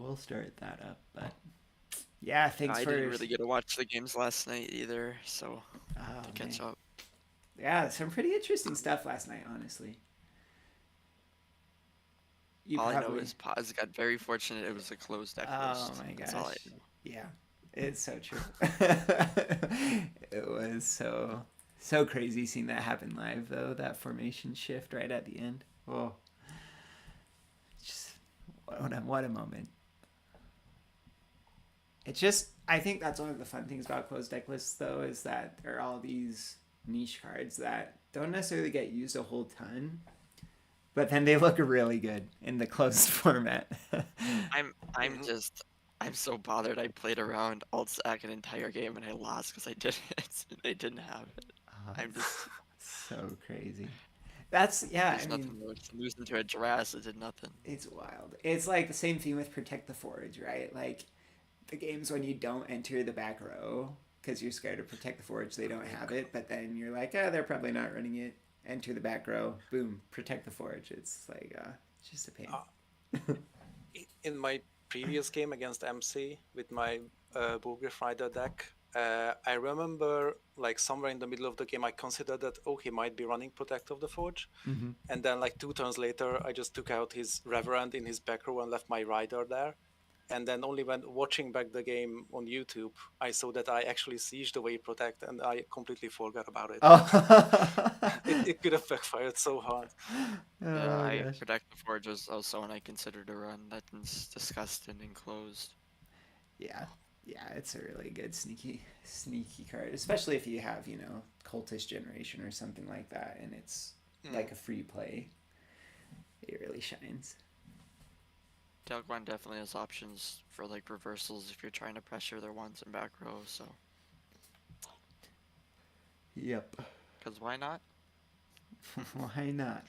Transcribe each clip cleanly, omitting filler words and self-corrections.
we'll start that up. But yeah, thanks I for. didn't really get to watch the games last night either, so Oh, to catch man. up. Yeah, some pretty interesting stuff last night, honestly. You All I know probably. is Paz got very fortunate. It was a closed deck Oh list. my That's all I gosh. know. Yeah, it's so true. It was so crazy seeing that happen live though. That formation shift right at the end. Oh, just what a moment. It's just I think that's one of the fun things about closed deck lists though is that there are all these niche cards that don't necessarily get used a whole ton, but then they look really good in the closed format. I'm just I'm so bothered. I played around alt stack an entire game and I lost because I didn't they didn't have it. I'm just So crazy. That's yeah. I there's mean, nothing worse than losing to a Jurass that did nothing. it's wild. It's like the same thing with Protect the Forge, right? Like the games when you don't enter the back row because you're scared to protect the forge, they don't have it. But then you're like, they're probably not running it. Enter the back row, boom, protect the forge. It's like, it's just a pain. In my previous game against MC with my Bulgarian Rider deck, I remember like somewhere in the middle of the game, I considered that, he might be running Protect of the Forge. Mm-hmm. And then like 2 turns later, I just took out his Reverend in his back row and left my Rider there. And then only when watching back the game on YouTube, I saw that I actually sieged away Protect and I completely forgot about it. Oh. It could have backfired so hard. Yeah, I Gosh. Protect the Forge was also one I considered to run. That's disgusted and enclosed. Yeah. Yeah, it's a really good sneaky card, especially if you have, cultist generation or something like that, and it's like a free play. It really shines. GudnakGuy definitely has options for like reversals if you're trying to pressure their ones in back row, so. Yep. Because why not? Why not?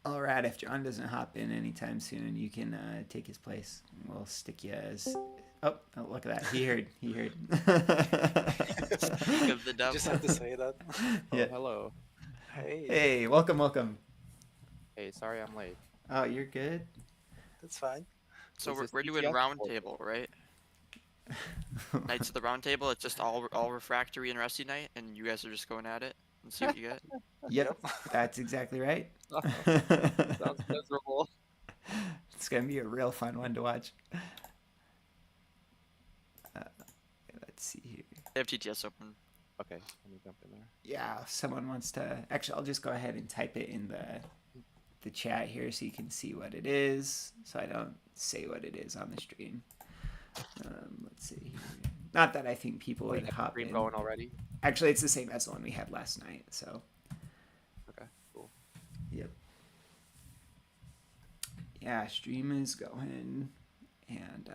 All right, if John doesn't hop in anytime soon, you can take his place. We'll stick you as. Oh, look at that. He heard. Speak of the devil. Just had to say that. Yeah. Hello. Hey. Hey, welcome. Hey, sorry I'm late. Oh, you're good. That's fine. So Is this we're doing TTS? round table, right? Knights of the round table. It's just all refractory and rusty knight, and you guys are just going at it and see what you get. Yep, that's exactly right. Sounds miserable. It's gonna be a real fun one to watch. Let's see here. They have TTS open. Okay, let me jump in there. Yeah, if someone wants to. Actually, I'll just go ahead and type it in the chat here so you can see what it is. So I don't say what it is on the stream. Let's see here. Not that I think people would hop Stream in. going already? Actually, it's the same as the one we had last night. So. Okay, cool. Yep. Yeah, stream is going, and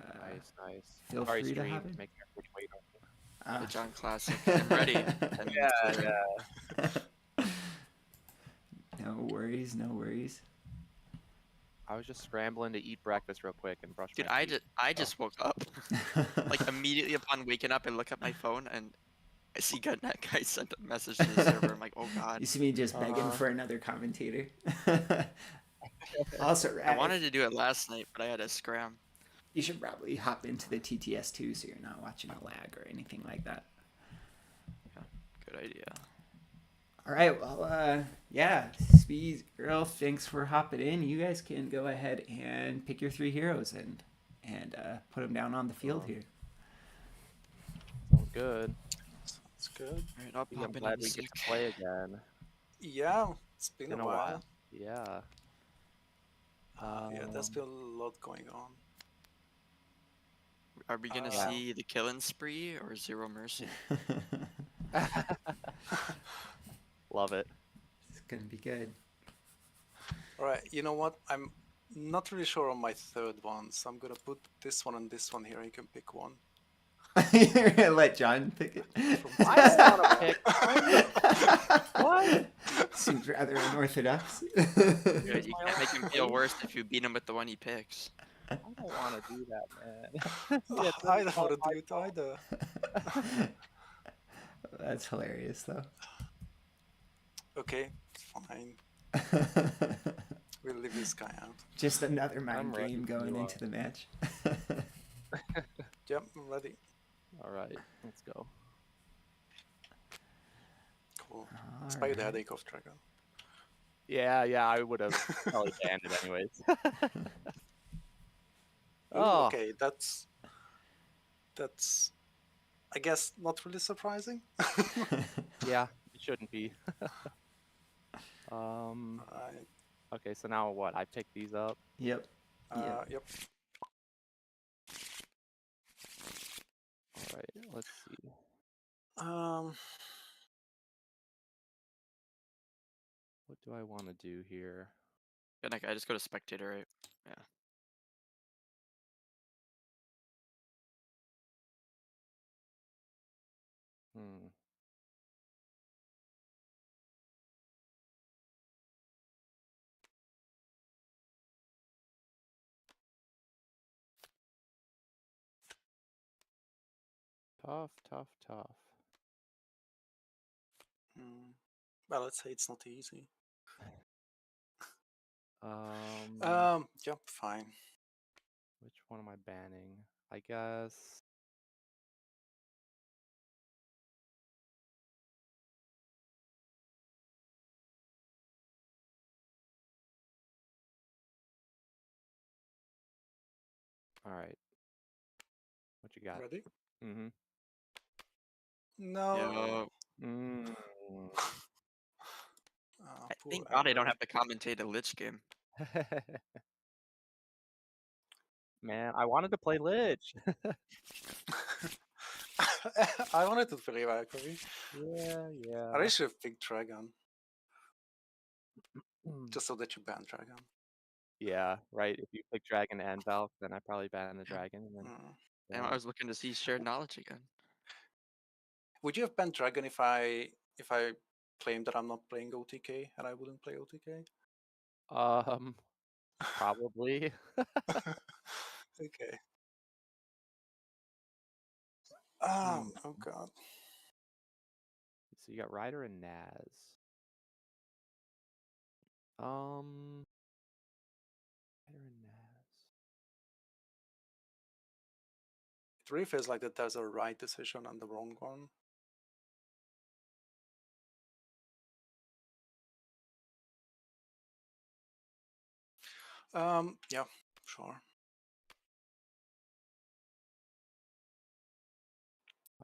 Nice. feel Sorry, free to stream, hop in. making everybody wait on me. The John Classic. I'm ready. Yeah. No worries. I was just scrambling to eat breakfast real quick and brush Dude, my teeth. I just woke up. Like immediately upon waking up, I look at my phone and I see GudnakGuy sent a message to the server. I'm like, oh god. You see me just begging for another commentator. Also, I wanted to do it last night, but I had to scram. You should probably hop into the TTS too, so you're not watching a lag or anything like that. Yeah, good idea. All right, well, yeah, Spee, Earl, thanks for hopping in. You guys can go ahead and pick your 3 heroes and put them down on the field here. Sounds good. It's good. Alright, I'll I'm pop in glad a we sec. get to play again. Yeah, it's been a while. Yeah. Yeah, there's been a lot going on. Are we gonna see the killing spree or zero mercy? Love it. It's gonna be good. All right, you know what? I'm not really sure on my third one, so I'm gonna put this one and this one here. You can pick one. You're gonna let John pick it. I want to pick. What? Seems rather unorthodox. Dude, you can't make him feel worse if you beat him with the one he picks. I don't want to do that, man. I don't want to do it either. That's hilarious, though. Okay, fine. We'll leave this guy out. Just another mind I'm ready game when going you into the match. Yep, I'm ready. All right, let's go. Cool. All Spy the right. headache of Dragon. Yeah, I would have probably banned it anyways. Ooh, Oh, okay, that's I guess not really surprising. yeah, it shouldn't be. Alright. Okay, so now what? I pick these up. Yep. Yep. All right, let's see. What do I want to do here? Gudnak, I just go to spectator, right? Yeah. Hmm. Tough. Well, let's say it's not easy. Yep, fine. Which one am I banning? I guess. All right. What you got? Ready? Mm-hmm. No. Yo, Poor thank God I don't Amber. have to commentate a Lich game. Man, I wanted to play Lich. I wanted to play Valkyrie. Yeah. I really should have picked Dragon, Hmm. just so that you ban Dragon. Yeah, right. If you pick Dragon and Valk, then I probably ban the Dragon. And then, And yeah. I was looking to see shared knowledge again. Would you have banned Dragon if I claimed that I'm not playing OTK and I wouldn't play OTK? Probably. Okay. Hmm. Oh god. So you got Ryder and Naz. Ryder and Naz. It really feels like that there's a right decision and the wrong one. Yeah, sure.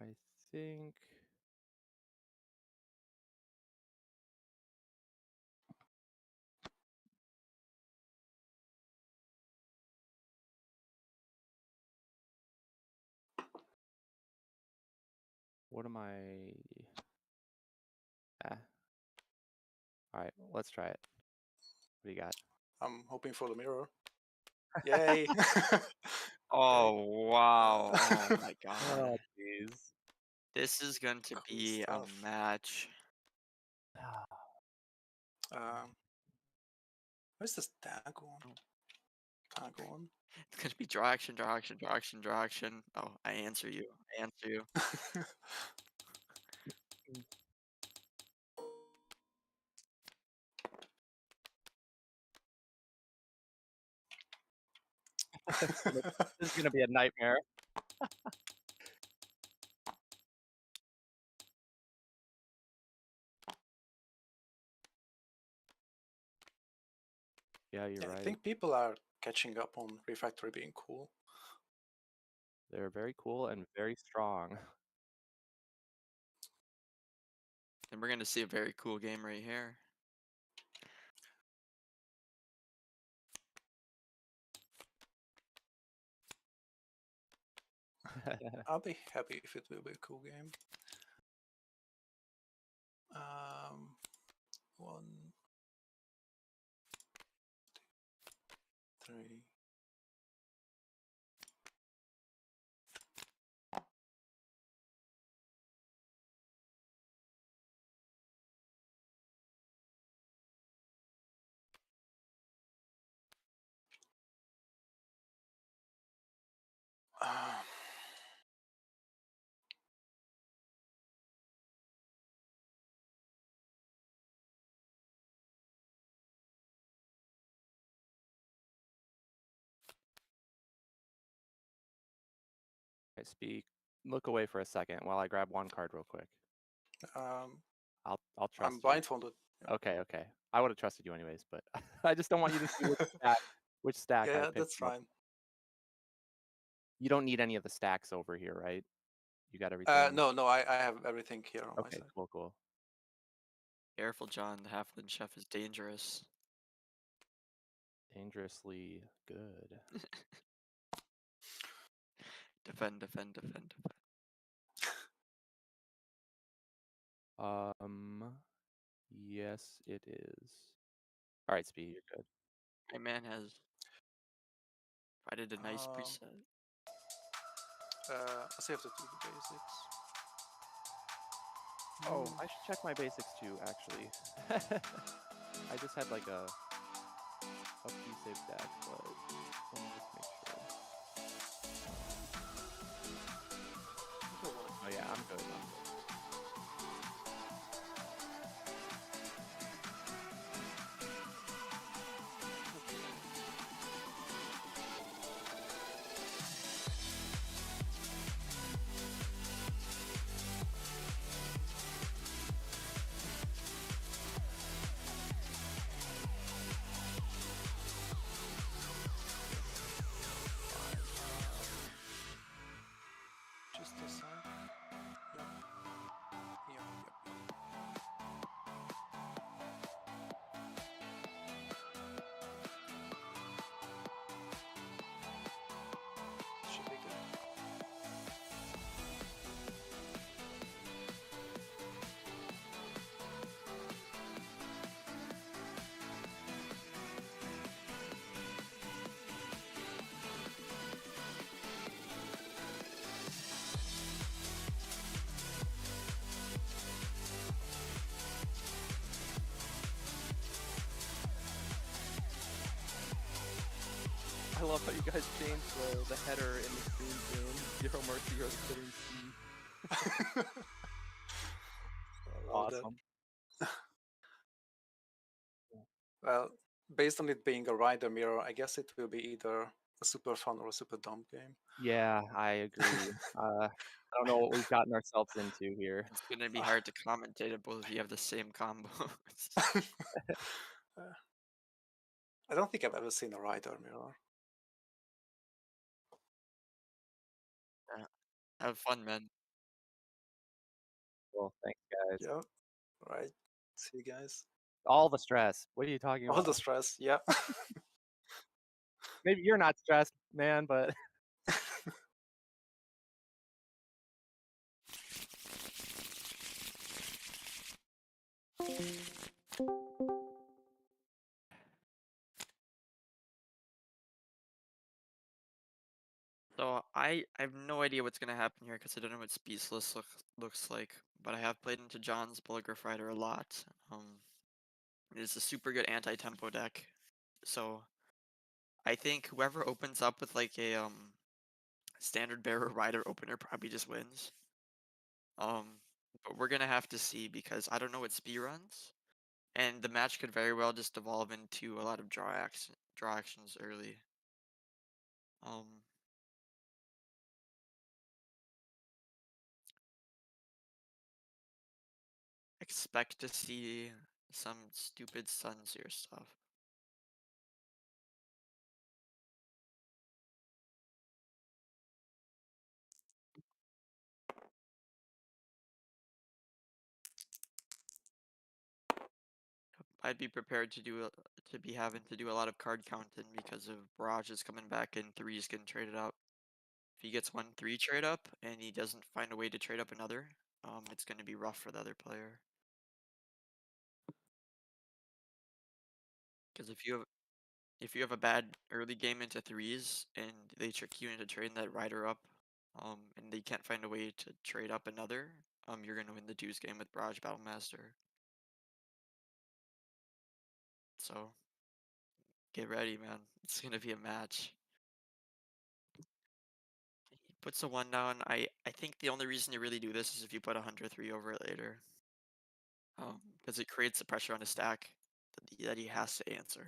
I think. What am I? All right, let's try it. What do you got? I'm hoping for the mirror. Yay! Oh, wow. Oh, my God. Oh, jeez. This is going to Cool be a stuff. match. Where's this tag one? Tag one? It's going to be draw action. Oh, I answer you. This is gonna be a nightmare. Yeah, you're right. I think people are catching up on Refractory being cool. They're very cool and very strong. And we're going to see a very cool game right here. I'll be happy if it will be a cool game. 1, 2, 3. right, Spee, look away for a second while I grab one card real quick. I'll trust I'm you. blindfolded. Okay. I would have trusted you anyways, but I just don't want you to see which stack I Yeah, picked that's from. fine. You don't need any of the stacks over here, right? You got everything? No, I have everything here on my Okay, side. cool. Careful, John. The halfling chef is dangerous. Dangerously good. Defend. Yes, it is. All right, Spee, you're good. My man has provided a nice Um, preset. I still have to do the basics. Oh, I should check my basics too, actually. I just had like a pre-save deck, but let me just make sure. Oh yeah, I'm good. Just a sec. Yep. Should be good. I love how you guys changed the header in the stream soon. Zero Mercy, you're killing Spee. Awesome. Well, based on it being a rider mirror, I guess it will be either a super fun or a super dumb game. Yeah, I agree. I don't know what we've gotten ourselves into here. It's gonna be hard to commentate if both of you have the same combos. I don't think I've ever seen a rider mirror. Have fun, man. Well, thanks, guys. Yeah. Right. See you guys. All the stress. What are you talking All about? the stress. Yeah. Maybe you're not stressed, man, but So I have no idea what's gonna happen here because I don't know what Speed's list looks like. But I have played into John's Bulletgraph Rider a lot. It's a super good anti-tempo deck. So I think whoever opens up with like a standard bearer rider opener probably just wins. But we're gonna have to see because I don't know what Spee runs, and the match could very well just evolve into a lot of draw actions early. Expect to see some stupid Sunseer stuff. I'd be prepared to be having to do a lot of card counting because of Barrage is coming back and 3's getting traded up. If he gets 1-3 trade up and he doesn't find a way to trade up another, it's going to be rough for the other player. Because if you have a bad early game into 3's and they trick you into trading that rider up, and they can't find a way to trade up another, you're going to win the 2's game with Barrage Battlemaster. So get ready, man. It's going to be a match. He puts a 1 down. I think the only reason you really do this is if you put a Hunter 3 over it later. Because it creates the pressure on a stack that he has to answer.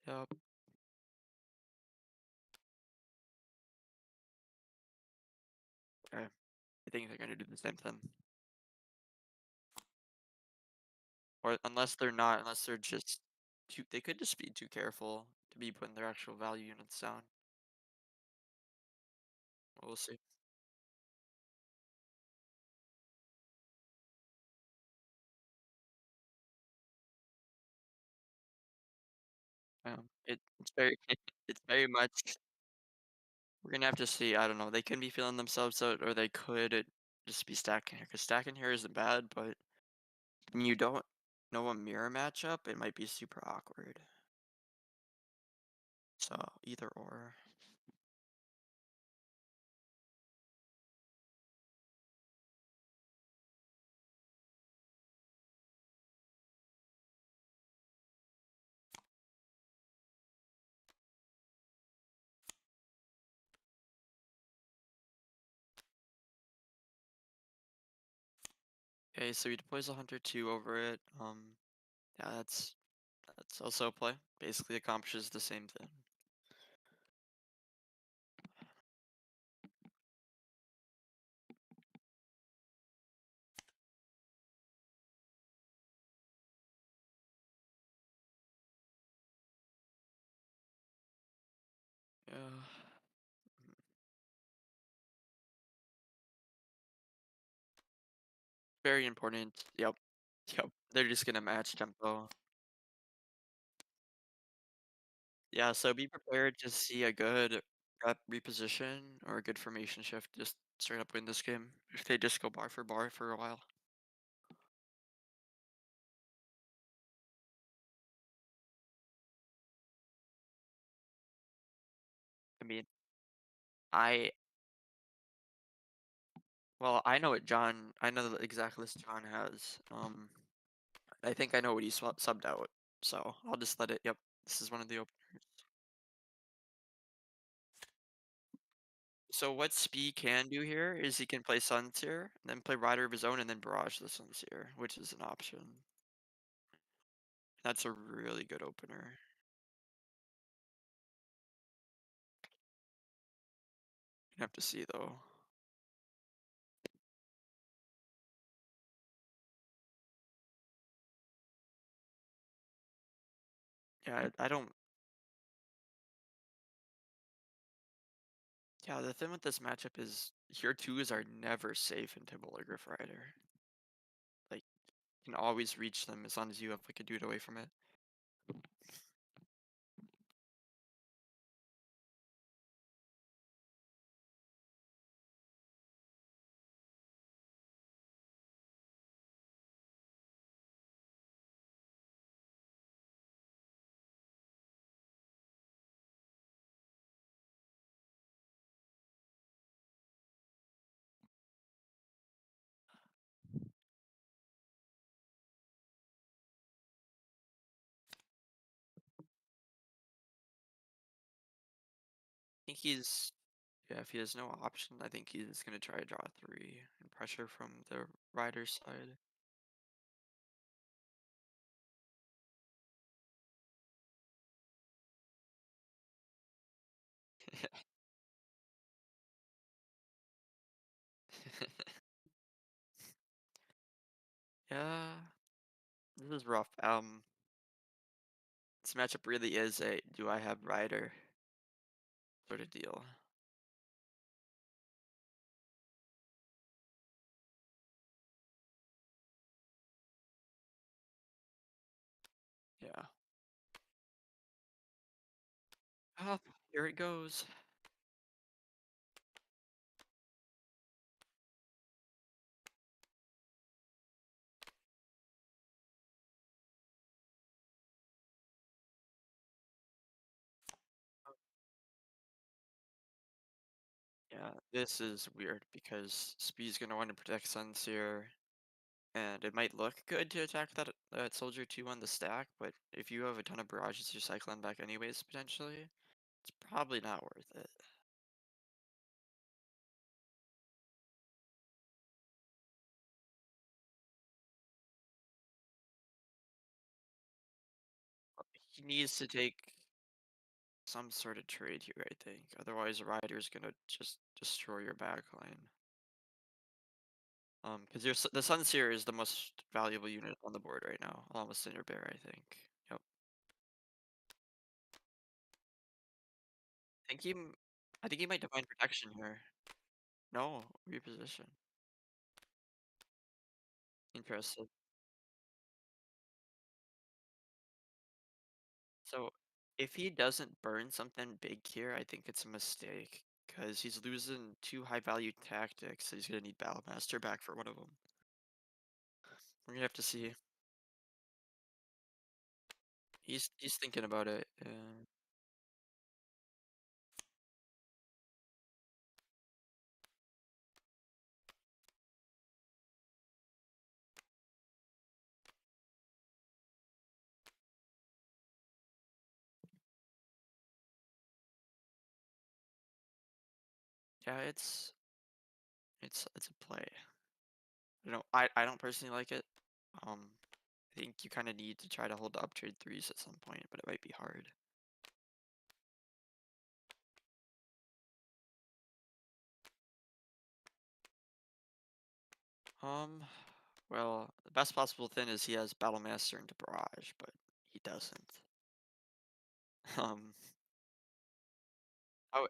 Yep. Okay. I think they're gonna do the same thing. Or unless they're just too, they could just be too careful to be putting their actual value units down. We'll see. It's very, it's very much. We're gonna have to see. I don't know. They can be feeling themselves out, or they could just be stacking here. Because stacking here isn't bad, but when you don't know a mirror matchup, it might be super awkward. So either or. Okay, so he deploys a Hunter 2 over it. Yeah, that's also a play. Basically accomplishes the same thing. Yeah. Very important. Yep. Yep. They're just gonna match tempo. Yeah, so be prepared to see a good rep reposition or a good formation shift just straight up win this game if they just go bar for a while. I mean, I well, I know the exact list John has. I think I know what he subbed out, so I'll just let it. Yep, this is one of the openers. So what Spee can do here is he can play Sunseer, then play Rider of his own, and then barrage the Sunseer, which is an option. That's a really good opener. You have to see though. Yeah, I don't. Yeah, the thing with this matchup is your twos are never safe in Timberlake Rider. Like, you can always reach them as long as you have like a dude away from it. I think he's Yeah, if he has no option, I think he's gonna try to draw a 3 and pressure from the rider side. Yeah, this is rough. This matchup really is a do I have rider sort of deal. Yeah. Oh, here it goes. Yeah, this is weird because Speed's gonna want to protect Sunseer, and it might look good to attack that soldier 2 on the stack, but if you have a ton of barrages, you're cycling back anyways potentially. It's probably not worth it. He needs to take some sort of trade here, I think. Otherwise, Rider's gonna just destroy your backline. Because the Sunseer is the most valuable unit on the board right now, along with Cinder Bear, I think. Yep. I think he might Divine Protection here. No, reposition. Interesting. So, if he doesn't burn something big here, I think it's a mistake. Because he's losing 2 high-value tactics, so he's gonna need Battlemaster back for one of them. We're gonna have to see. He's thinking about it. Yeah, it's a play. I don't personally like it. I think you kind of need to try to hold the uptrade 3s at some point, but it might be hard. Well, the best possible thing is he has Battlemaster into Barrage, but he doesn't. Um,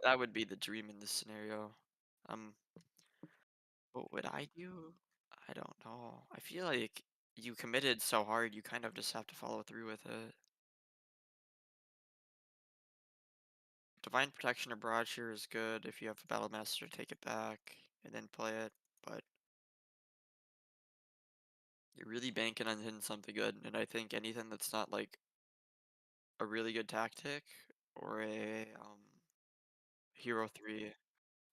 that would be the dream in this scenario. What would I do? I don't know. I feel like you committed so hard, you kind of just have to follow through with it. Divine Protection or Barrage here is good if you have a Battlemaster to take it back and then play it, but you're really banking on hitting something good, and I think anything that's not like a really good tactic or a Hero 3,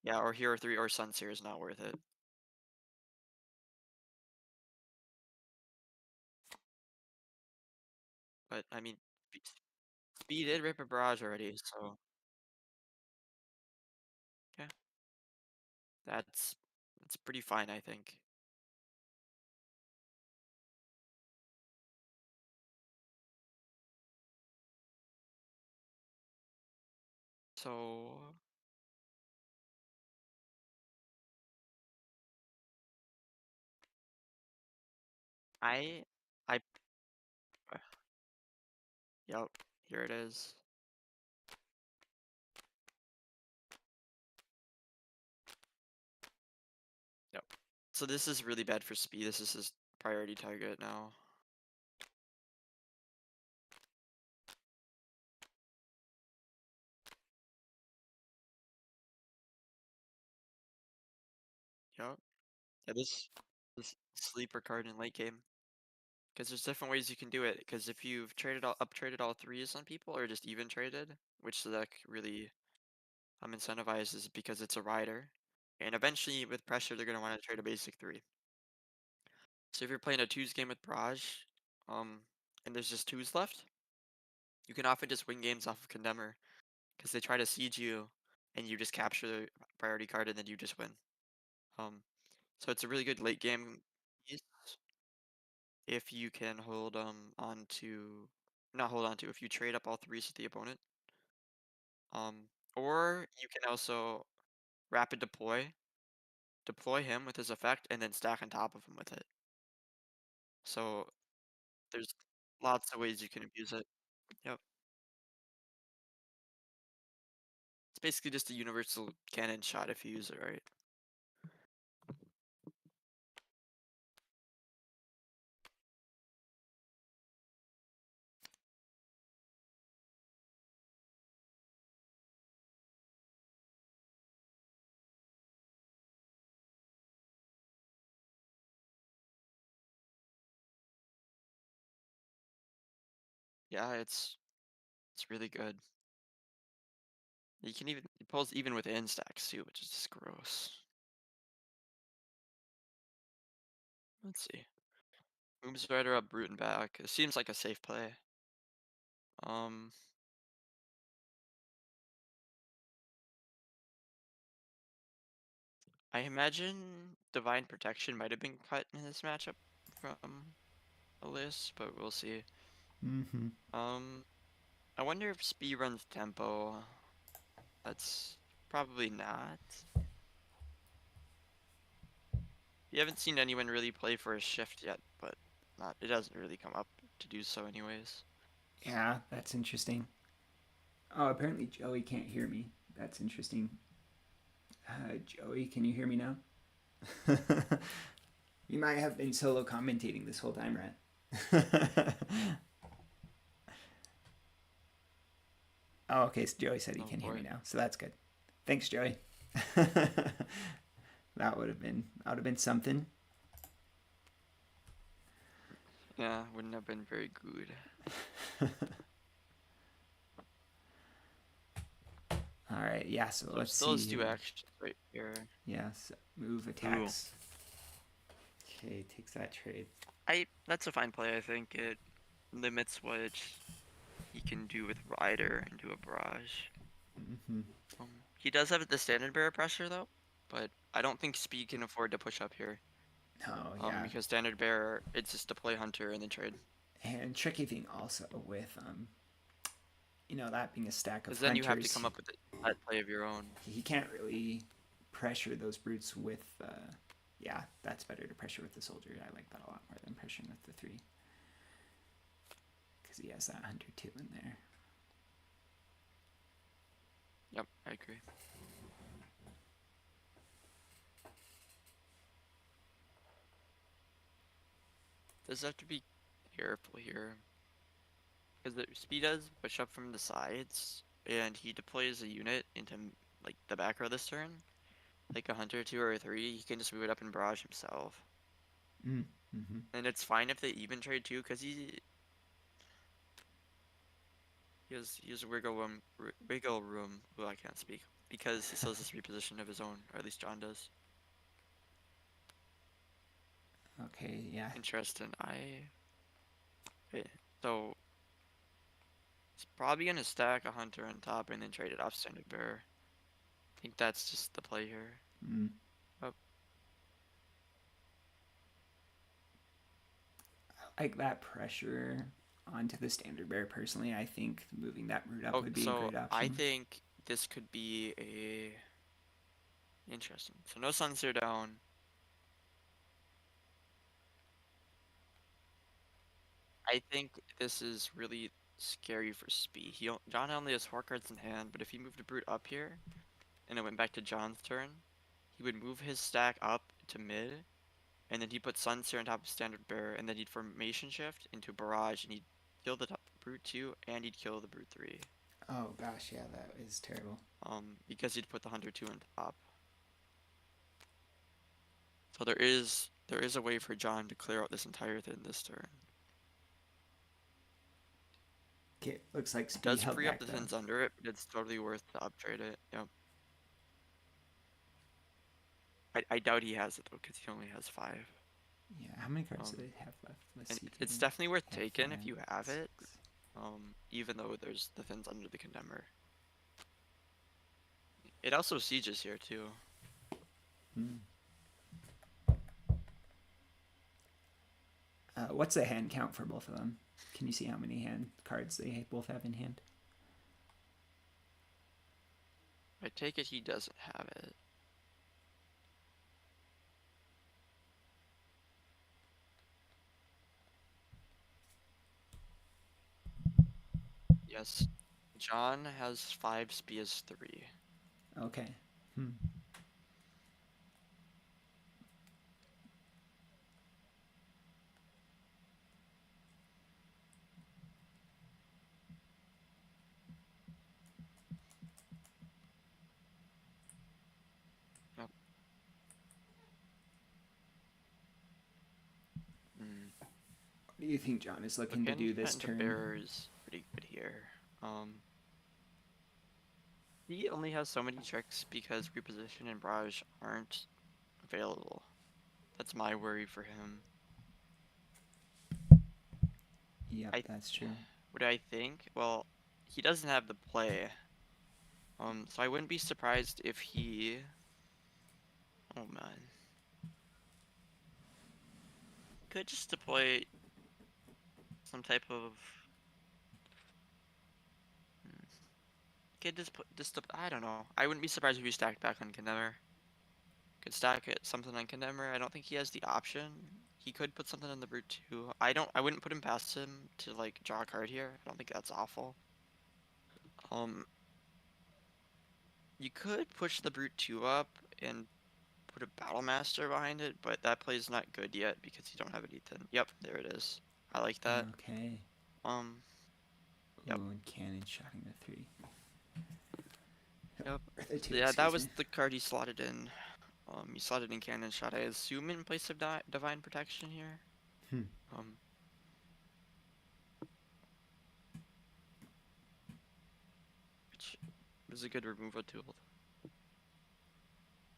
yeah, or Hero 3 or Sunseer is not worth it. But I mean, Spee did rip a Barrage already, so yeah, that's pretty fine, I think. So I I yep, here it is. Yep. So this is really bad for Spee. This is his priority target now. Yep. Yeah, this sleeper card in late game. Because there's different ways you can do it. Because if you've up traded all 3s on people, or just even traded, which the deck really incentivizes because it's a rider, and eventually with pressure they're gonna want to trade a basic 3. So if you're playing a 2s game with Barrage, and there's just 2s left, you can often just win games off of Condemner, because they try to siege you, and you just capture the priority card, and then you just win. So it's a really good late game piece if you can hold on to, not hold on to, if you trade up all 3s with the opponent. Or you can also rapid deploy him with his effect, and then stack on top of him with it. So there's lots of ways you can abuse it. Yep. It's basically just a universal cannon shot if you use it right. Yeah, it's really good. You can even, it pulls even with in stacks too, which is just gross. Let's see. Moves Rider up, Brute and back. It seems like a safe play. I imagine Divine Protection might have been cut in this matchup from a list, but we'll see. Mm-hmm. I wonder if Spee runs tempo. That's probably not. You haven't seen anyone really play for a shift yet, but it doesn't really come up to do so anyways. Yeah, that's interesting. Oh, apparently Joey can't hear me. That's interesting. Joey, can you hear me now? You might have been solo commentating this whole time, Rat. Oh, okay. So Joey said he can hear me now, so that's good. Thanks, Joey. That would have been something. Yeah, wouldn't have been very good. All right, yeah. So let's see. Those two actions right here. Yeah, so move attacks. Okay, takes that trade. That's a fine play. I think it limits what he can do with Rider into a barrage. Mm-hmm. He does have the standard bearer pressure though, but I don't think Speed can afford to push up here. No, yeah. Because standard bearer, it's just to play hunter and then trade. And tricky thing also with that being a stack of Because then hunters, you have to come up with that play of your own. He can't really pressure those brutes with. Yeah, that's better to pressure with the soldier. I like that a lot more than pressuring with the 3. Because he has that hunter 2 in there. Yep, I agree. Does have to be careful here. Because the Speed does push up from the sides, and he deploys a unit into like the back row this turn. Like a hunter 2 or a 3, he can just move it up and barrage himself. Mm-hmm. And it's fine if they even trade too, because he has wiggle room. Well, I can't speak because he still has this reposition of his own, or at least John does. Okay, yeah. Interesting. So he's probably gonna stack a hunter on top and then trade it off standard bearer. I think that's just the play here. Mm. Oh. I like that pressure onto the standard bearer personally. I think moving that route up would be a great option. I think this could be a interesting. So no Sunseer down. I think this is really scary for Spee. John only has 4 cards in hand, but if he moved a brute up here, and it went back to John's turn, he would move his stack up to mid, and then he'd put Sunseer on top of standard bearer, and then he'd formation shift into barrage, and he'd kill the brute 2, and he'd kill the brute 3. Oh gosh, yeah, that is terrible. Because he'd put the hunter 2 on top. So there is a way for John to clear out this entire thing this turn. Okay, looks like Spee Does held free back up the things under it, but it's totally worth to uptrade it. Yep. I doubt he has it though, because he only has 5. Yeah, how many cards do they have left? Let's see. It's definitely worth taking if you have it. Even though there's the things under the condemner. It also sieges here too. What's the hand count for both of them? Can you see how many hand cards they both have in hand? I take it he doesn't have it. Yes. John has 5, Spee has 3. Okay. Yep. What do you think John is looking to do this turn? Bearer is pretty good here. He only has so many tricks because reposition and barrage aren't available. That's my worry for him. Yeah, that's true. What do I think? Well, he doesn't have the play. So I wouldn't be surprised if he... Oh man. Could just deploy some type of it just I don't know. I wouldn't be surprised if he stacked back on Condemner. Could stack it something on Condemner. I don't think he has the option. He could put something on the Brute too. I wouldn't put him past him to like draw a card here. I don't think that's awful. You could push the Brute 2 up and put a Battle Master behind it, but that play's not good yet because you don't have anything. Yep, there it is. I like that. Okay. Yep. Ooh, and cannon shotting the 3. Yep. Or the 2, Yeah, that excuse was me. the card he slotted in. He slotted in Cannon Shot, I assume in place of Divine Protection here. Which was a good removal tool.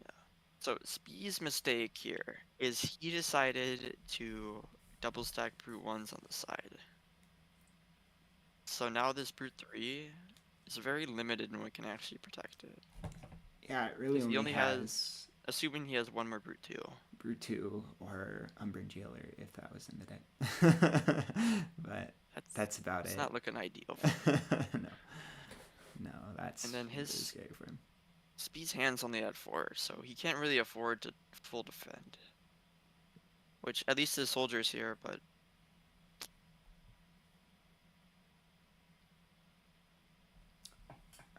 Yeah. So Spee's mistake here is he decided to double stack Brute 1s on the side. So now this Brute 3 is very limited in what can actually protect it. Yeah, it really He only has assuming he has one more Brute 2. Brute 2 or Umbran Jailer if that was in the deck. But that's about it. It's not looking ideal. No, that's and then really his scary for him. Speed's hand's only at 4, so he can't really afford to full defend. Which at least his soldiers here, but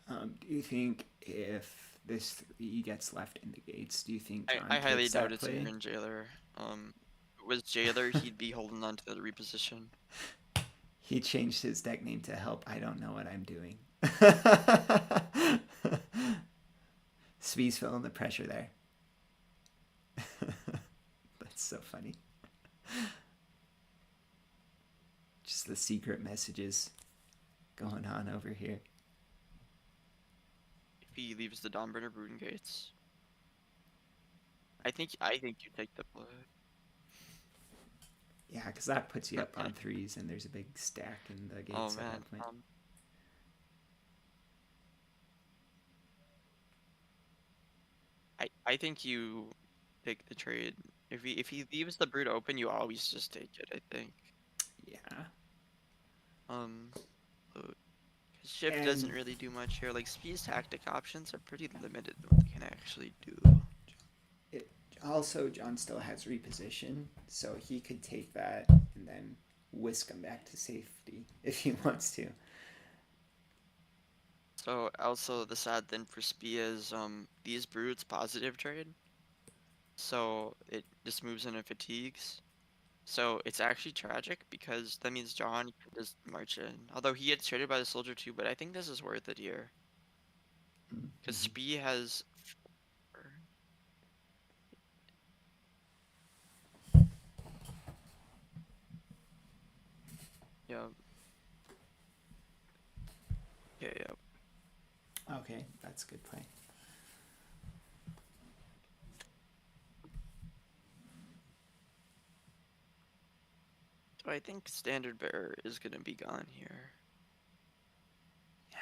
Do you think if this 3 gets left in the gates, do you think John I highly takes doubt that it's play? in Jailer. With Jailer, he'd be holding on to the reposition. He changed his deck name to Help I Don't Know What I'm Doing. Spee's feeling the pressure there. That's so funny. Just the secret messages going on over here. If he leaves the Dawnburner Brooding Gates, I think you take the play. Yeah, because that puts you up on 3s, and there's a big stack in the gates Oh at man. that point. I think you take the trade. If he leaves the Brood open, you always just take it, I think. Yeah. Shift doesn't really do much here. Like Speed's tactic options are pretty limited in what they can actually do. Also, John still has reposition, so he could take that and then whisk him back to safety if he wants to. So also the sad thing for Spee is these Brutes positive trade. So it just moves into fatigues. So it's actually tragic because that means John can just march in. Although he gets traded by the soldier too, but I think this is worth it here. Because Spee has 4. Yeah. Yeah. Okay, that's a good play. So I think Standard Bearer is going to be gone here.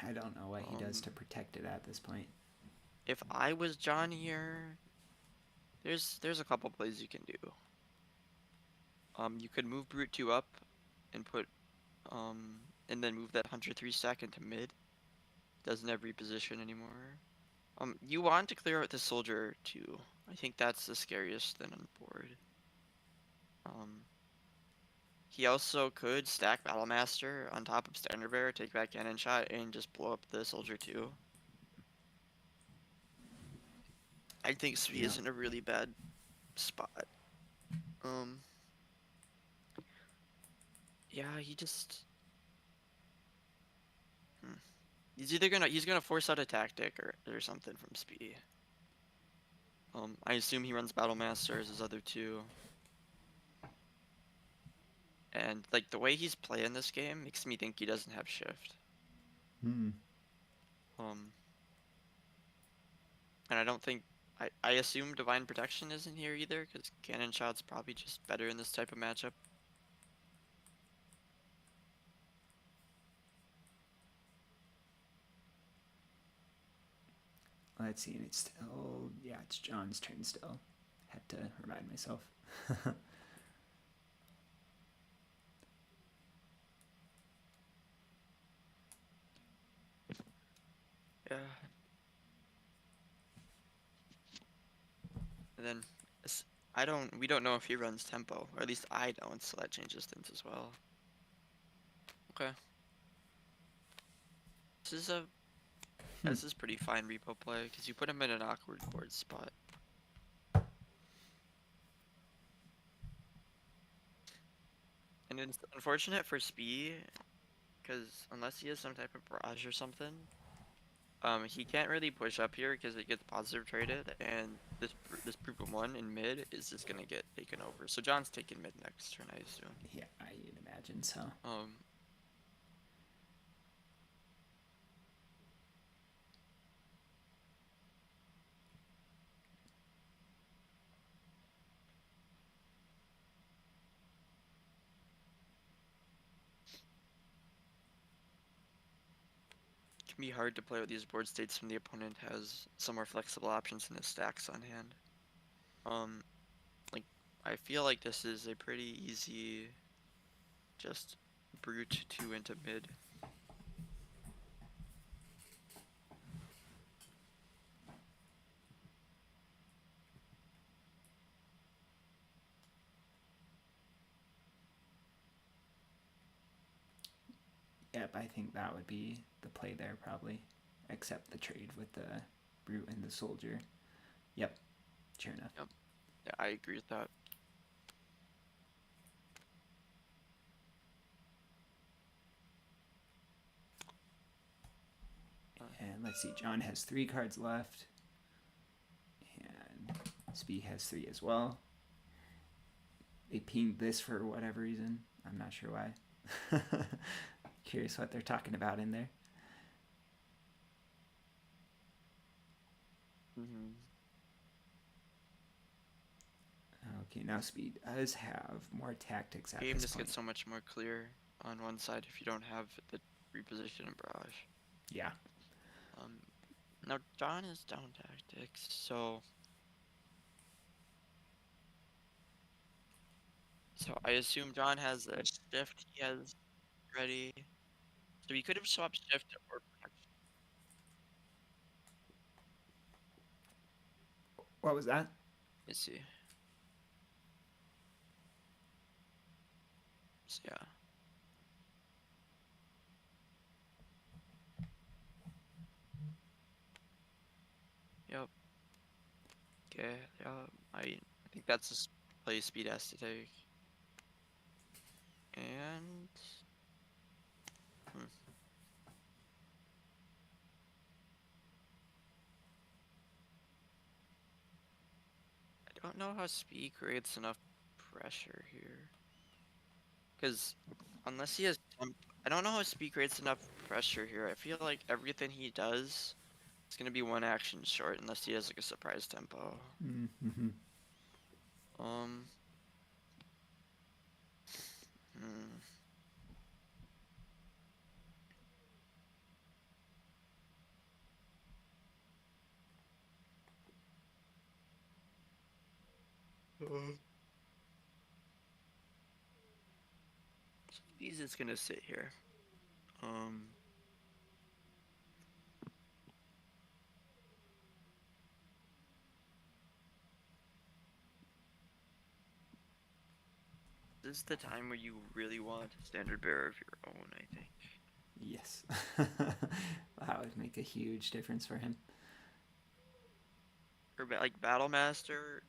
I don't know what he does to protect it at this point. If I was John here, there's a couple plays you can do. You could move Brute 2 up and put and then move that Hunter 3 stack into mid. Doesn't have reposition anymore. You want to clear out the soldier too. I think that's the scariest thing on the board. He also could stack Battlemaster on top of Standard Bearer, take back Cannon Shot, and just blow up the soldier too. I think Spee is in a really bad spot. Yeah, he just he's gonna force out a tactic or something from Spee. I assume he runs Battlemaster as his other 2. And like the way he's playing this game makes me think he doesn't have shift. And I don't think I assume Divine Protection isn't here either, because Cannon Shot's probably just better in this type of matchup. Let's see, and it's still, yeah, it's John's turn still. Had to remind myself. Yeah. And then we don't know if he runs tempo, or at least I don't, so that changes things as well. Okay. This is a this is pretty fine repo play because you put him in an awkward board spot. And it's unfortunate for Spee, because unless he has some type of barrage or something, he can't really push up here because it gets positive traded, and this group of one in mid is just gonna get taken over. So John's taking mid next turn, I assume. Yeah, I'd imagine so. It can be hard to play with these board states when the opponent has some more flexible options in his stacks on hand. Like I feel like this is a pretty easy, just brute 2 into mid. Yep, I think that would be the play there probably, except the trade with the brute and the soldier. Yep, sure enough. Yep. Yeah, I agree with that. And let's see, John has 3 cards left. And Spee has 3 as well. They pinged this for whatever reason. I'm not sure why. Curious what they're talking about in there. Okay, now Spee does have more tactics at Game this just point. gets so much more clear on one side if you don't have the reposition and barrage. Yeah. Now John is down tactics, so I assume John has a shift he has ready. So he could have swapped shift or protection. What was that? Let's see. So, yeah. Yep. Okay. Yeah. I think that's a play Speed has to take. And I don't know how Speed creates enough pressure here. Because unless he has I don't know how Speed creates enough pressure here. I feel like everything he does is gonna be one action short unless he has like a surprise tempo. Mm-hmm. He's just gonna sit here. This is the time where you really want a standard bearer of your own, I think. Yes. That would make a huge difference for him. Or like Battle Master,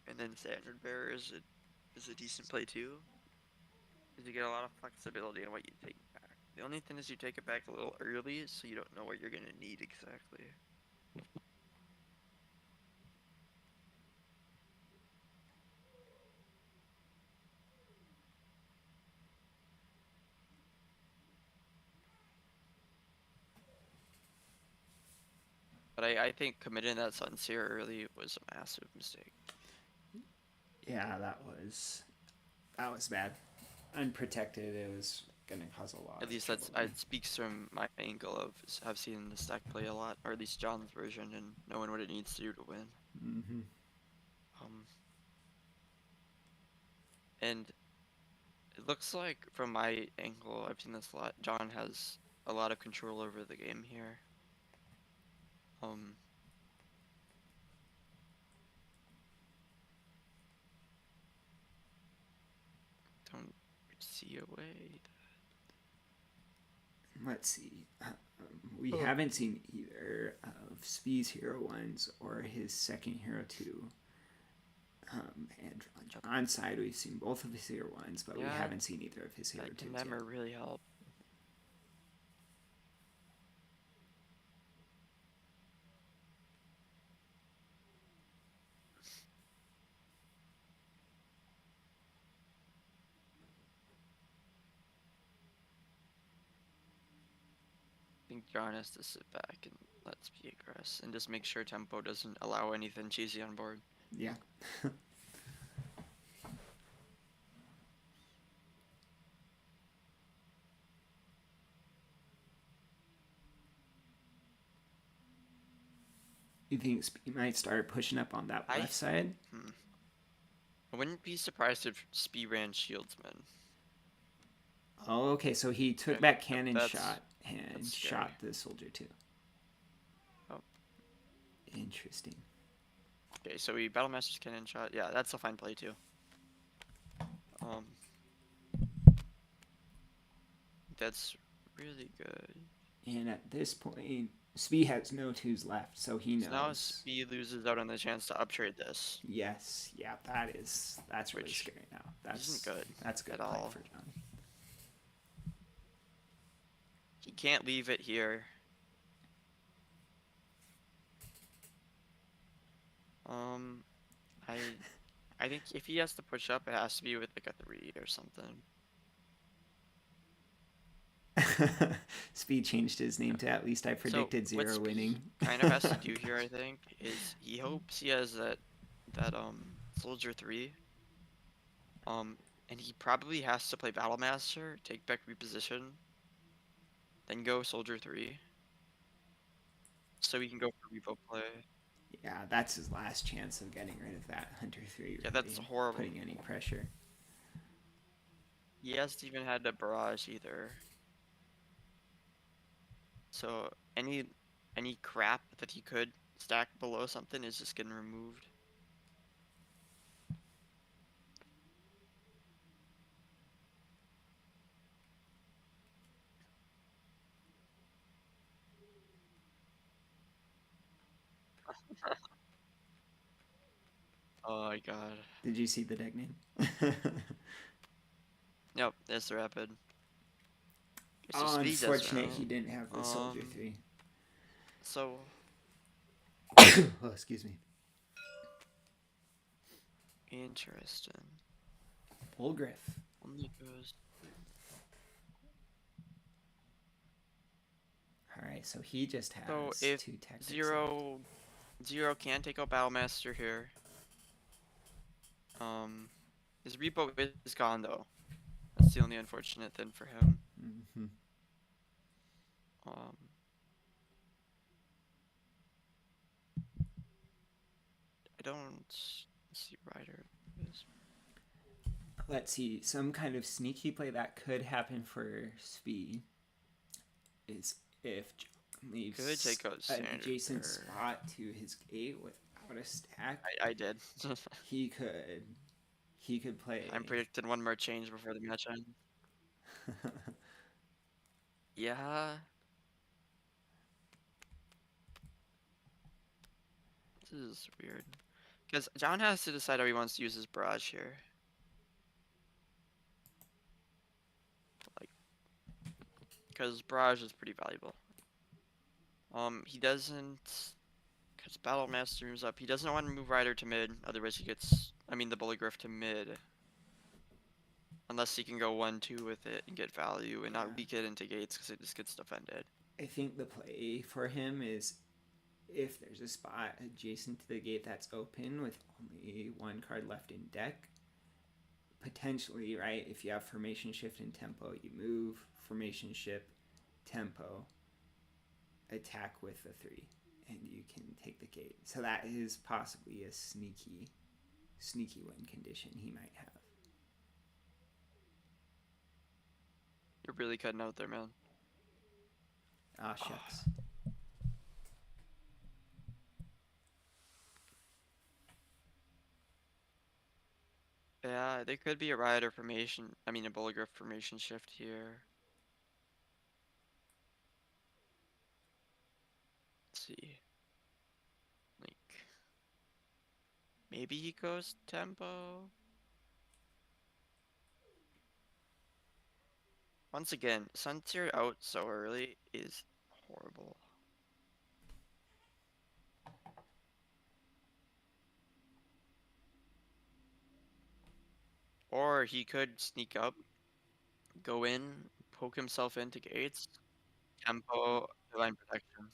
and then standard bearer is a decent play too. Because you get a lot of flexibility in what you take back. The only thing is you take it back a little early, so you don't know what you're gonna need exactly. But I think committing that Sunseer early was a massive mistake. Yeah, that was bad. Unprotected, it was gonna cause a lot. At least it speaks from my angle of have seen the stack play a lot, or at least John's version, and knowing what it needs to do to win. Mm-hmm. And it looks like from my angle, I've seen this a lot. John has a lot of control over the game here. Don't see a way. Let's see. We haven't seen either of Spee's Hero 1s or his second Hero 2. And on John's side, we've seen both of his Hero 1s, but we haven't seen either of his Hero 2s That can never really help. I think John has to sit back and let Spee aggress and just make sure tempo doesn't allow anything cheesy on board. Yeah. You think Spee might start pushing up on that left side? I wouldn't be surprised if Spee ran Shieldsman. Oh, okay. So he took back cannon that's- shot and that's scary. shot the soldier too. Oh. Interesting. Okay, so he Battlemaster's cannon shot. Yeah, that's a fine play too. That's really good. And at this point, Spee has no 2s left, so he knows. So now Spee loses out on the chance to uptrade this. Yes, yeah, that's really Which scary now. That's isn't good That's good at play all. for John. He can't leave it here. I think if he has to push up, it has to be with like a 3 or something. Spee changed his name to At Least I Predicted So what 0 Spee winning. kind of has to do here, I think, is he hopes he has that soldier 3. And he probably has to play Battlemaster, take back reposition, then go soldier 3. So he can go for repo play. Yeah, that's his last chance of getting rid of that Hunter 3. Yeah, that's horrible. Putting any pressure. He hasn't even had a barrage either. So any crap that he could stack below something is just getting removed. Oh my god. Did you see the deck name? Yep, there's the rapid. Okay, so Oh, Spee does unfortunate that. he didn't have the soldier 3. So Oh, excuse me. interesting. Bullgriff. Only goes. Alright, so he just has So if 2 tactics. Zero can take out Battlemaster here. His repo is gone though. That's the only unfortunate thing for him. Mm-hmm. I don't see Ryder. Let's see. Some kind of sneaky play that could happen for Spee is if John leaves Could take out an Sandra adjacent there. spot to his gate without a stack. I did. He could play. I'm predicting one more change before the match ends. Yeah. This is weird. Because John has to decide how he wants to use his barrage here. Like, because barrage is pretty valuable. He doesn't. Because Battlemaster moves up. He doesn't want to move Ryder to mid, otherwise he gets. I mean, the Bullygriff to mid. Unless he can go 1-2 with it and get value and not leak it into gates because it just gets defended. I think the play for him is if there's a spot adjacent to the gate that's open with only 1 card left in deck, potentially, right, if you have formation shift and tempo, you move, formation shift, tempo, attack with the 3, and you can take the gate. So that is possibly a sneaky win condition he might have. You're really cutting out there, man. Ah, shucks. There could be a rider formation, I mean a Bulgariff formation shift here. Let's see. Like, maybe he goes tempo? Once again, Sunseer out so early is horrible. Or he could sneak up, go in, poke himself into gates, tempo, divine protection.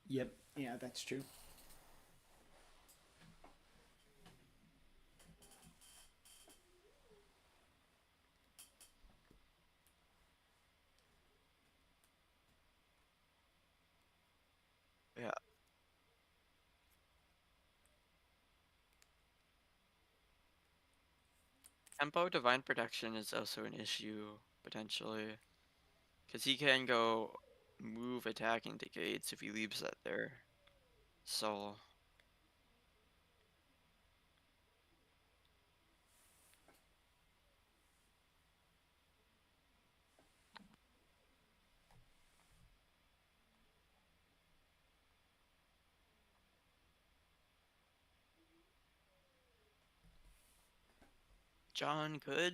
Yep. Yeah, that's true. Yeah. Tempo divine protection is also an issue, potentially. Because he can go move attacking to gates if he leaves that there. So, John could.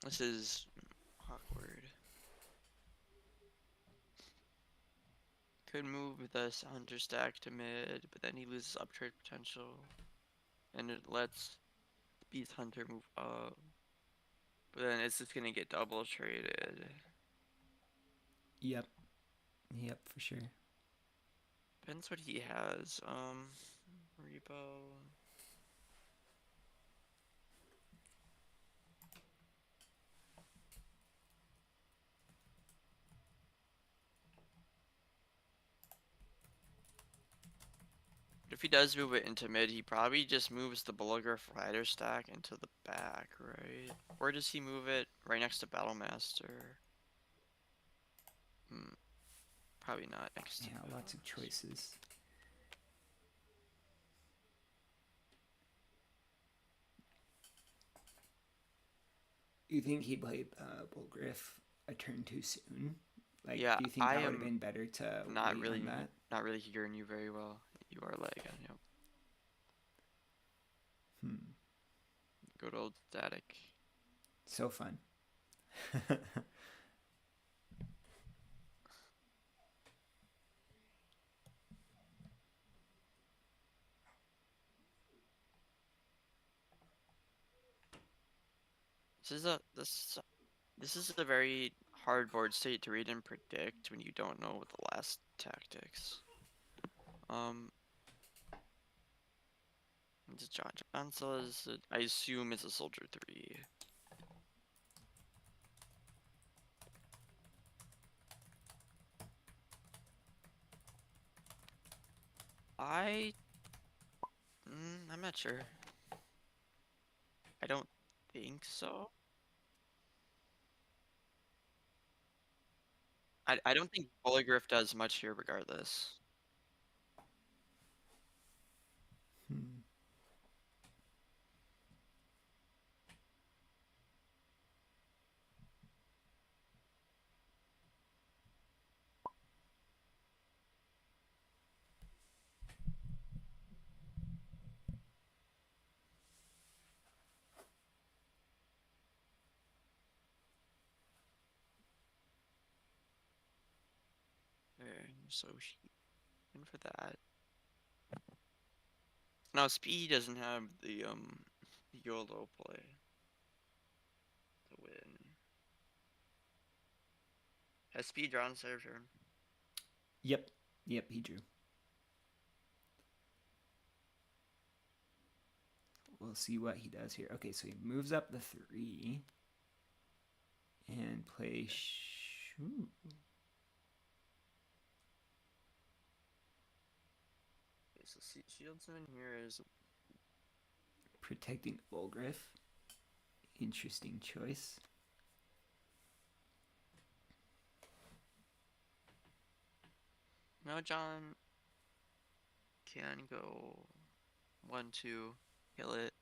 This is awkward. Could move this Hunter stack to mid, but then he loses uptrade potential. And it lets Beast Hunter move up. But then it's just gonna get double traded. Yep. Yep, for sure. Depends what he has. Repo. If he does move it into mid, he probably just moves the Bulgariff Rider stack into the back, right? Or does he move it right next to Battlemaster? Probably not next to Yeah, lots of choices. You think he played Bulgariff a turn too soon? Like, Yeah, do you think I that would have am been better to not wait really on that? not really hearing you very well. You are lagging, yep. Good old static. So fun. This is a very hard board state to read and predict when you don't know the last tactics. It's John says I assume it's a soldier 3. I'm not sure. I don't think so. I don't think Bulgariff does much here regardless. So in for that. Now Spee doesn't have the YOLO play to win. Has Spee drawn serve turn? Yep, he drew. We'll see what he does here. Okay, so he moves up the 3 and plays. Okay, so Shieldsman here is Protecting Bulgariff. Interesting choice. no. John can go 1-2, kill it.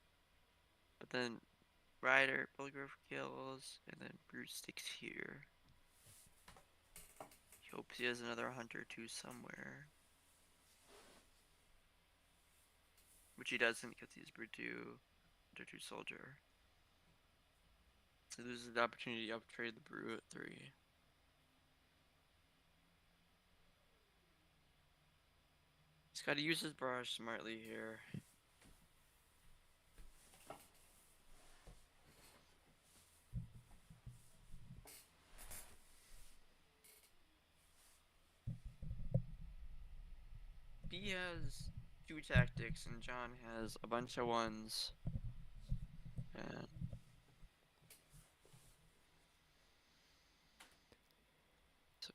But then Rider, Bulgrove kills, and then Brute sticks here. He hopes he has another Hunter 2 somewhere. Which he doesn't because he's Brute 2, Hunter 2 Soldier. So he loses the opportunity to uptrade the Brute at 3. He's got to use his barrage smartly here. Spee has 2 tactics and John has a bunch of 1s. And so,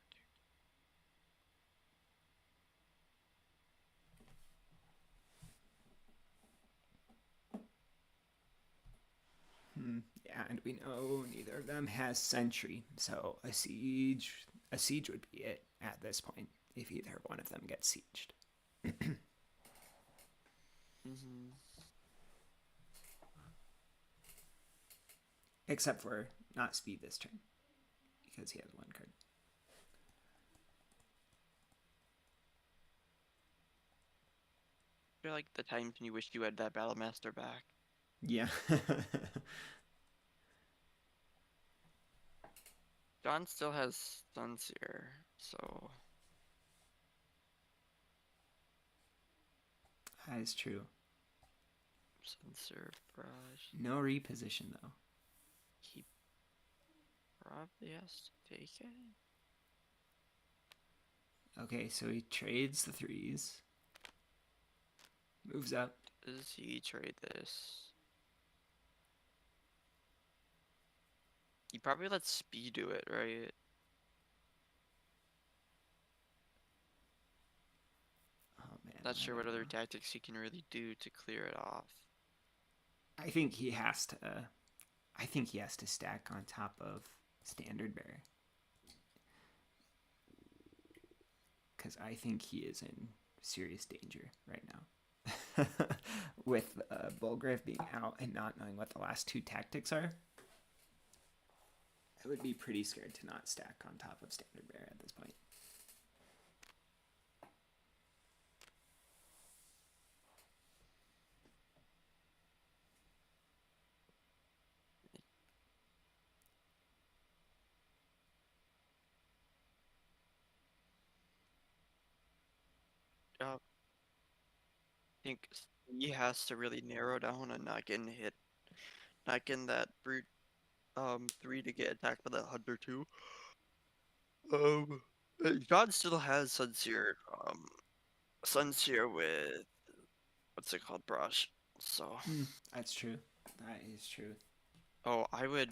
Yeah, and we know neither of them has sentry, so a siege would be it at this point if either one of them gets sieged. Except for not Spee this turn, because he has 1 card. I feel like the times when you wish you had that Battlemaster back. Yeah. John still has Sunseer, so That is true. Sunseer Barrage. No reposition, though. He probably has to take it. Okay, so he trades the 3s. Moves up. Does he trade this? He probably lets Spee do it, right? Oh, man. Not I sure what don't other know. tactics he can really do to clear it off. I think he has to. I think he has to stack on top of Standard Bearer. Because I think he is in serious danger right now. With Bulgrave being out and not knowing what the last 2 tactics are, I would be pretty scared to not stack on top of Standard Bearer at this point. I think he has to really narrow down on not getting hit, not getting that Brute 3 to get attacked by that Hunter 2. John still has Sunseer with what's it called, Brush. So That's true. That is true. oh, I would.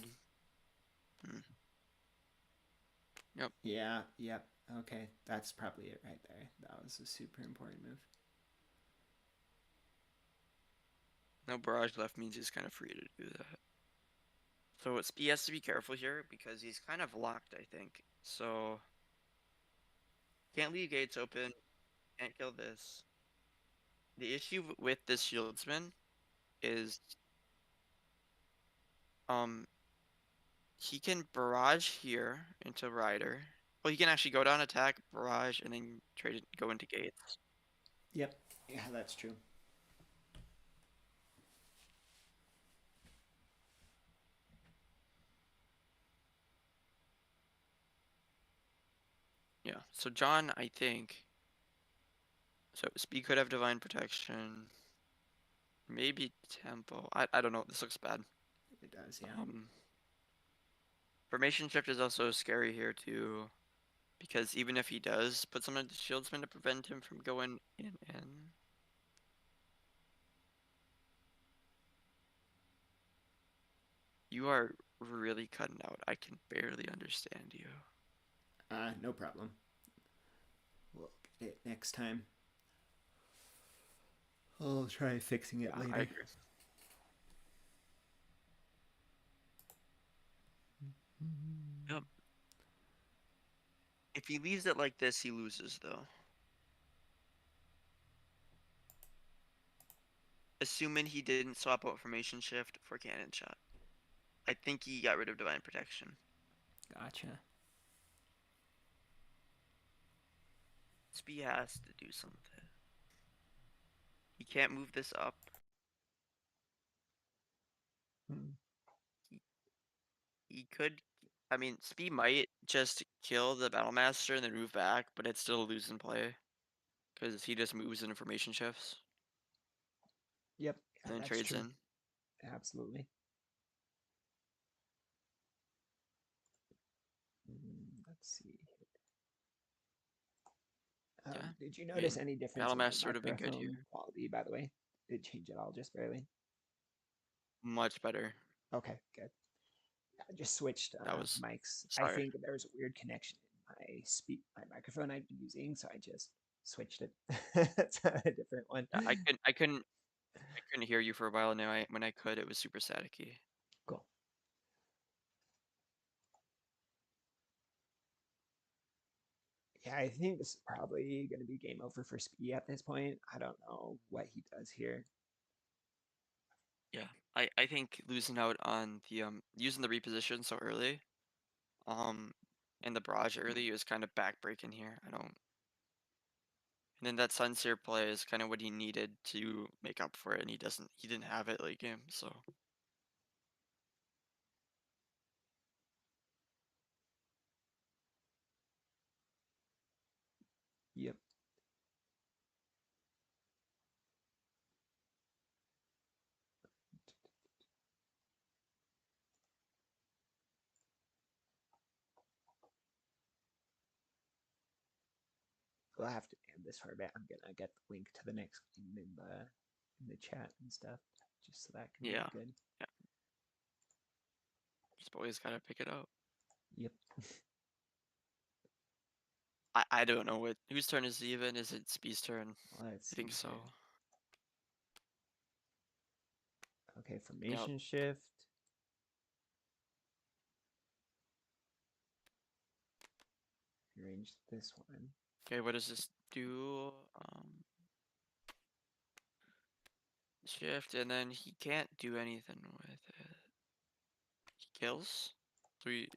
Yep. Yeah, yep. Okay, that's probably it right there. That was a super important move. No barrage left means he's kind of free to do that. So Spee has to be careful here because he's kind of locked, I think. So can't leave gates open. Can't kill this. The issue with this shieldsman is he can barrage here into Rider. Well, he can actually go down, attack, barrage, and then trade it, go into gates. Yep. Yeah, that's true. Yeah. So John, I think. So Spee could have divine protection. Maybe tempo. I don't know. This looks bad. It does, yeah. Formation shift is also scary here too, because even if he does put some of the shieldsman to prevent him from going in, you are really cutting out. I can barely understand you. No problem. We'll get it next time. I'll try fixing it later. I agree. Yep. If he leaves it like this, he loses though. assuming he didn't swap out formation shift for cannon shot. I think he got rid of divine protection. Gotcha. Spee has to do something. He can't move this up. He could. I mean, Spee might just kill the Battlemaster and then move back, but it's still a lose in play. Because he just moves in information shifts Yep. and then that's trades true. in. Absolutely. Let's see. Yeah, Did you notice any difference in Battlemaster the would have been good microphone here. quality, by the way? Did it change at all, just barely? Much better. Okay, good. I just switched That was mics. I sorry. think there was a weird connection in my microphone I've been using, so I just switched it to a different one. Yeah, I couldn't hear you for a while now. When I could, it was super staticky. Cool. Yeah, I think this is probably going to be game over for Spee at this point. I don't know what he does here. Yeah, I think losing out on the using the reposition so early, and the barrage early is kind of backbreaking here. I don't. And then that Sunseer play is kind of what he needed to make up for it, and he didn't have it late game, so. Yep. We'll have to end this for a bit. I'm gonna get the link to the next game in the chat and stuff, just so that can Yeah. be good. Yeah. Just always gotta pick it up. Yep. I don't know whose turn is it even? Is it Spee's turn? Let's I think see so. here. Okay, formation shift. Arrange this one. Okay, what does this do? Shift, and then he can't do anything with it. He kills? So he...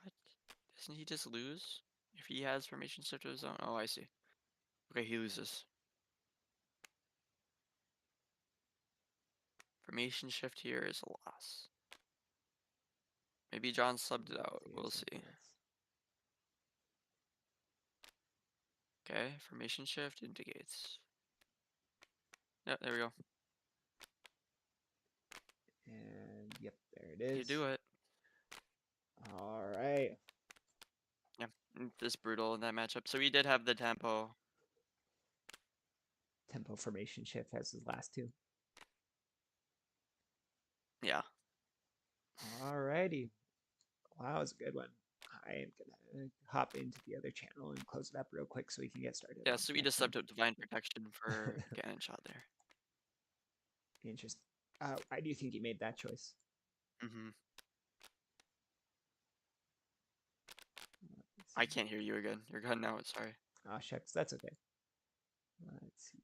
What? Doesn't he just lose? If he has formation shift to his own? Oh, I see. Okay, he loses. Formation shift here is a loss. Maybe John subbed it out. We'll see. Okay, formation shift indicates. Yep, there we go. And yep, there it is. You do it. All right. Yeah, just brutal in that matchup. So he did have the tempo. Tempo formation shift has his last two. Yeah. Alrighty. Wow, that was a good one. I am gonna hop into the other channel and close it up real quick so we can get started. Yeah, on so the we just next subbed up Divine Protection for cannon shot there. one. Interesting. Why do you think he made that choice? I can't hear you again. You're gone now. Sorry. Oh shucks, that's okay. Let's see.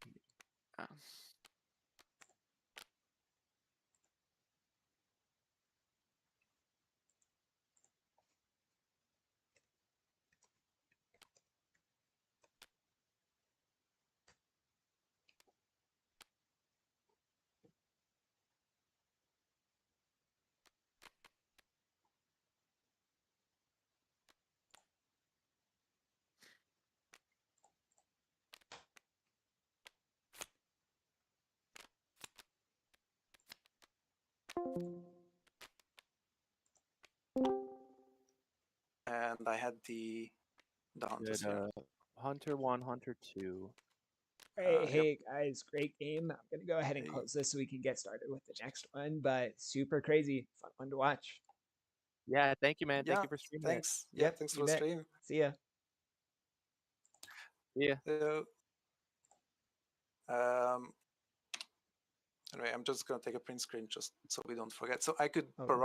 And I had the Hunters. Hunter 1, Hunter 2. Hey guys, great game. I'm gonna go ahead and close this so we can get started with the next one. But super crazy, fun one to watch. Yeah, thank you, man. Yeah, thank you for streaming. thanks. Yeah, thanks for the stream. See ya. Yeah. Anyway, I'm just gonna take a print screen just so we don't forget. So I could Oh, barrage